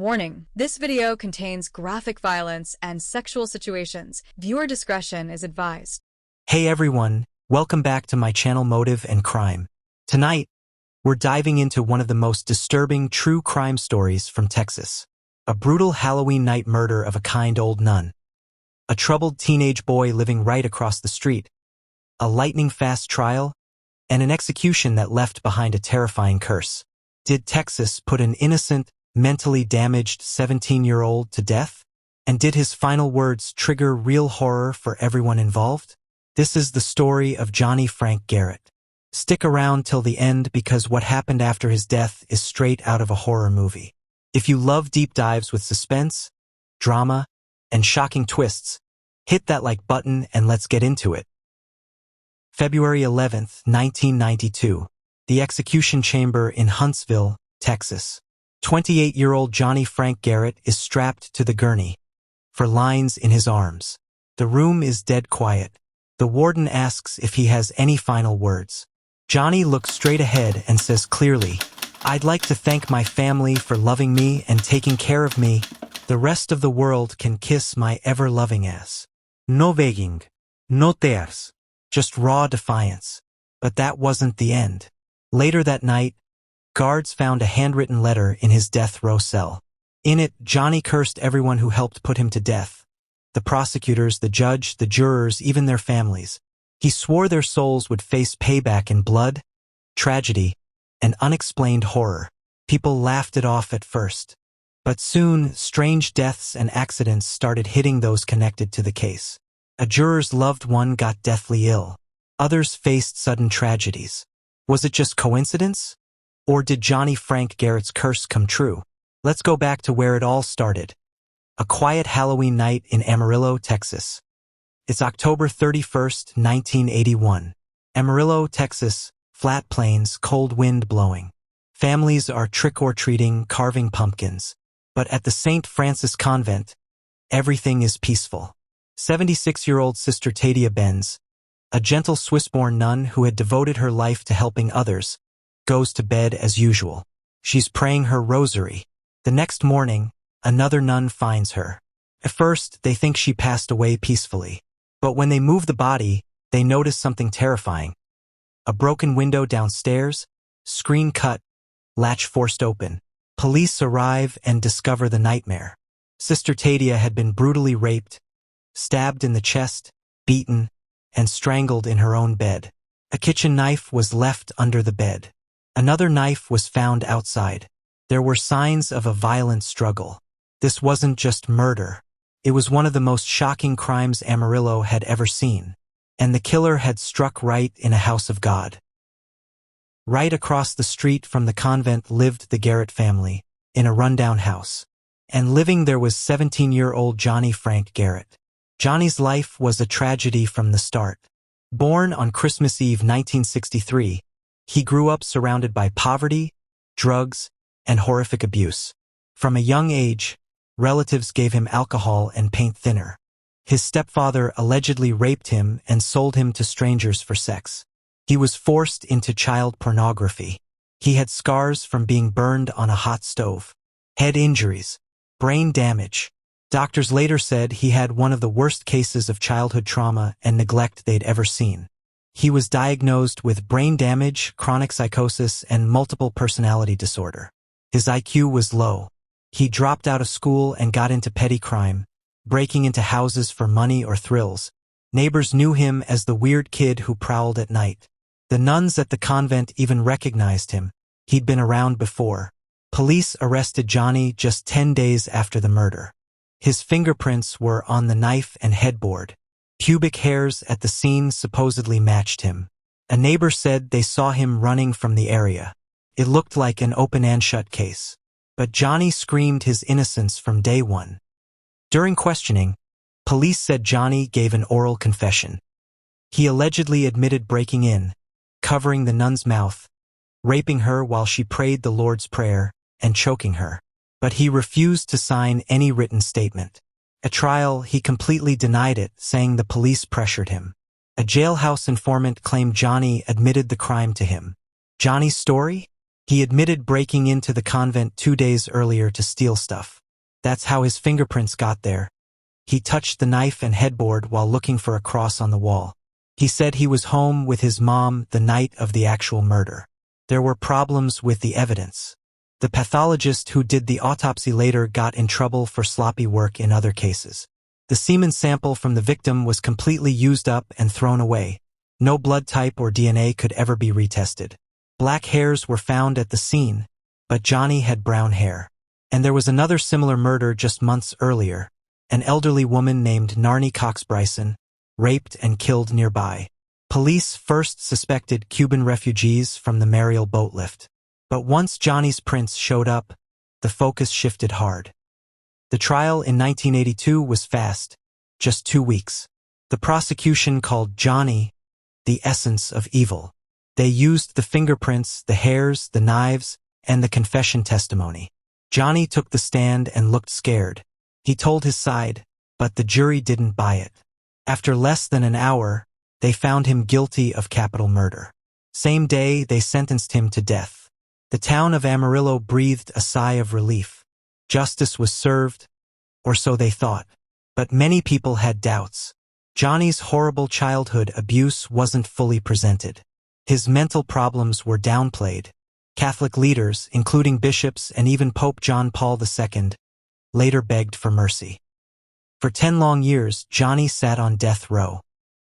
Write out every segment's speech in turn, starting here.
Warning: this video contains graphic violence and sexual situations. Viewer discretion is advised. Hey everyone, welcome back to my channel Motive and Crime. Tonight, we're diving into one of the most disturbing true crime stories from Texas. A brutal Halloween night murder of a kind old nun. A troubled teenage boy living right across the street. A lightning-fast trial, and an execution that left behind a terrifying curse. Did Texas put an innocent, mentally damaged 17-year-old to death? And did his final words trigger real horror for everyone involved? This is the story of Johnny Frank Garrett. Stick around till the end because what happened after his death is straight out of a horror movie. If you love deep dives with suspense, drama, and shocking twists, hit that like button and let's get into it. February 11th, 1992. The execution chamber in Huntsville, Texas. 28-year-old Johnny Frank Garrett is strapped to the gurney, for lines in his arms. The room is dead quiet. The warden asks if he has any final words. Johnny looks straight ahead and says clearly, "I'd like to thank my family for loving me and taking care of me. The rest of the world can kiss my ever-loving ass." No begging, no tears, just raw defiance. But that wasn't the end. Later that night, guards found a handwritten letter in his death row cell. In it, Johnny cursed everyone who helped put him to death. The prosecutors, the judge, the jurors, even their families. He swore their souls would face payback in blood, tragedy, and unexplained horror. People laughed it off at first. But soon, strange deaths and accidents started hitting those connected to the case. A juror's loved one got deathly ill. Others faced sudden tragedies. Was it just coincidence? Or did Johnny Frank Garrett's curse come true? Let's go back to where it all started. A quiet Halloween night in Amarillo, Texas. It's October 31st, 1981. Amarillo, Texas, flat plains, cold wind blowing. Families are trick-or-treating, carving pumpkins. But at the St. Francis Convent, everything is peaceful. 76-year-old Sister Tadia Benz, a gentle Swiss-born nun who had devoted her life to helping others, goes to bed as usual. She's praying her rosary. The next morning, another nun finds her. At first, they think she passed away peacefully. But when they move the body, they notice something terrifying. A broken window downstairs, screen cut, latch forced open. Police arrive and discover the nightmare. Sister Tadia had been brutally raped, stabbed in the chest, beaten, and strangled in her own bed. A kitchen knife was left under the bed. Another knife was found outside. There were signs of a violent struggle. This wasn't just murder. It was one of the most shocking crimes Amarillo had ever seen. And the killer had struck right in a house of God. Right across the street from the convent lived the Garrett family, in a rundown house. And living there was 17-year-old Johnny Frank Garrett. Johnny's life was a tragedy from the start. Born on Christmas Eve 1963, he grew up surrounded by poverty, drugs, and horrific abuse. From a young age, relatives gave him alcohol and paint thinner. His stepfather allegedly raped him and sold him to strangers for sex. He was forced into child pornography. He had scars from being burned on a hot stove, head injuries, brain damage. Doctors later said he had one of the worst cases of childhood trauma and neglect they'd ever seen. He was diagnosed with brain damage, chronic psychosis, and multiple personality disorder. His IQ was low. He dropped out of school and got into petty crime, breaking into houses for money or thrills. Neighbors knew him as the weird kid who prowled at night. The nuns at the convent even recognized him. He'd been around before. Police arrested Johnny just 10 days after the murder. His fingerprints were on the knife and headboard. Pubic hairs at the scene supposedly matched him. A neighbor said they saw him running from the area. It looked like an open and shut case. But Johnny screamed his innocence from day one. During questioning, police said Johnny gave an oral confession. He allegedly admitted breaking in, covering the nun's mouth, raping her while she prayed the Lord's Prayer, and choking her. But he refused to sign any written statement. At trial, he completely denied it, saying the police pressured him. A jailhouse informant claimed Johnny admitted the crime to him. Johnny's story? He admitted breaking into the convent 2 days earlier to steal stuff. That's how his fingerprints got there. He touched the knife and headboard while looking for a cross on the wall. He said he was home with his mom the night of the actual murder. There were problems with the evidence. The pathologist who did the autopsy later got in trouble for sloppy work in other cases. The semen sample from the victim was completely used up and thrown away. No blood type or DNA could ever be retested. Black hairs were found at the scene, but Johnny had brown hair. And there was another similar murder just months earlier. An elderly woman named Narnie Cox Bryson, raped and killed nearby. Police first suspected Cuban refugees from the Amarillo boat lift. But once Johnny's prints showed up, the focus shifted hard. The trial in 1982 was fast, just 2 weeks. The prosecution called Johnny the essence of evil. They used the fingerprints, the hairs, the knives, and the confession testimony. Johnny took the stand and looked scared. He told his side, but the jury didn't buy it. After less than an hour, they found him guilty of capital murder. Same day, they sentenced him to death. The town of Amarillo breathed a sigh of relief. Justice was served, or so they thought. But many people had doubts. Johnny's horrible childhood abuse wasn't fully presented. His mental problems were downplayed. Catholic leaders, including bishops and even Pope John Paul II, later begged for mercy. For 10 long years, Johnny sat on death row.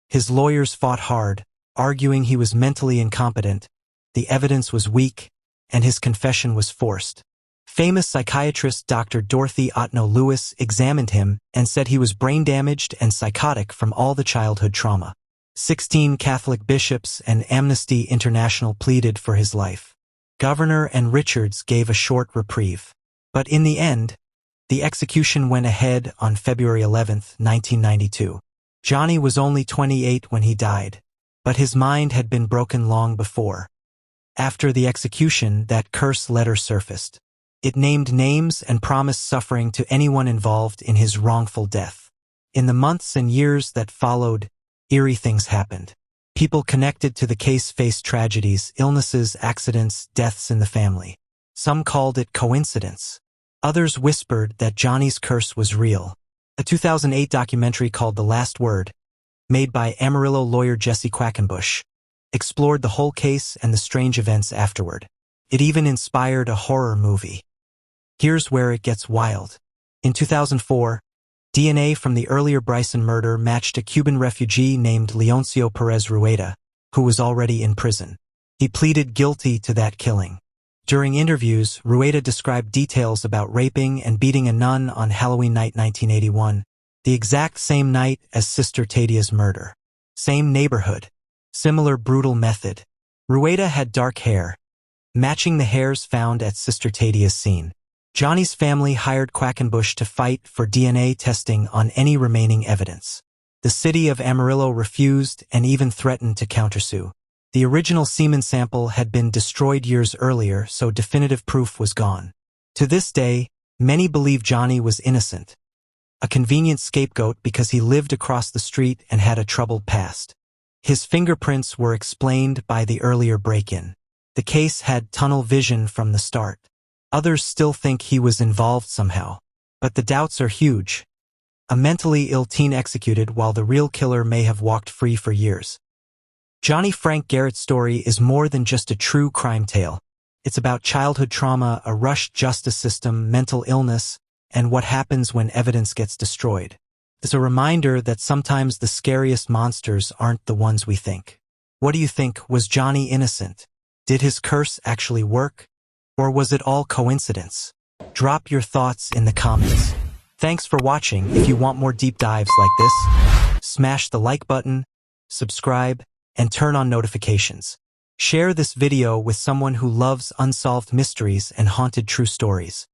His lawyers fought hard, arguing he was mentally incompetent, the evidence was weak, and his confession was forced. Famous psychiatrist Dr. Dorothy Otno Lewis examined him and said he was brain damaged and psychotic from all the childhood trauma. 16 Catholic bishops and Amnesty International pleaded for his life. Governor and Richards gave a short reprieve. But in the end, the execution went ahead on February 11, 1992. Johnny was only 28 when he died, but his mind had been broken long before. After the execution, that curse letter surfaced. It named names and promised suffering to anyone involved in his wrongful death. In the months and years that followed, eerie things happened. People connected to the case faced tragedies, illnesses, accidents, deaths in the family. Some called it coincidence. Others whispered that Johnny's curse was real. A 2008 documentary called The Last Word, made by Amarillo lawyer Jesse Quackenbush, explored the whole case and the strange events afterward. It even inspired a horror movie. Here's where it gets wild. In 2004, DNA from the earlier Bryson murder matched a Cuban refugee named Leoncio Perez Rueda, who was already in prison. He pleaded guilty to that killing. During interviews, Rueda described details about raping and beating a nun on Halloween night 1981, the exact same night as Sister Tadia's murder. Same neighborhood. Similar brutal method. Rueda had dark hair, matching the hairs found at Sister Tadia's scene. Johnny's family hired Quackenbush to fight for DNA testing on any remaining evidence. The city of Amarillo refused and even threatened to countersue. The original semen sample had been destroyed years earlier, so definitive proof was gone. To this day, many believe Johnny was innocent, a convenient scapegoat because he lived across the street and had a troubled past. His fingerprints were explained by the earlier break-in. The case had tunnel vision from the start. Others still think he was involved somehow. But the doubts are huge. A mentally ill teen executed while the real killer may have walked free for years. Johnny Frank Garrett's story is more than just a true crime tale. It's about childhood trauma, a rushed justice system, mental illness, and what happens when evidence gets destroyed. It's a reminder that sometimes the scariest monsters aren't the ones we think. What do you think? Was Johnny innocent? Did his curse actually work? Or was it all coincidence? Drop your thoughts in the comments. Thanks for watching. If you want more deep dives like this, smash the like button, subscribe, and turn on notifications. Share this video with someone who loves unsolved mysteries and haunted true stories.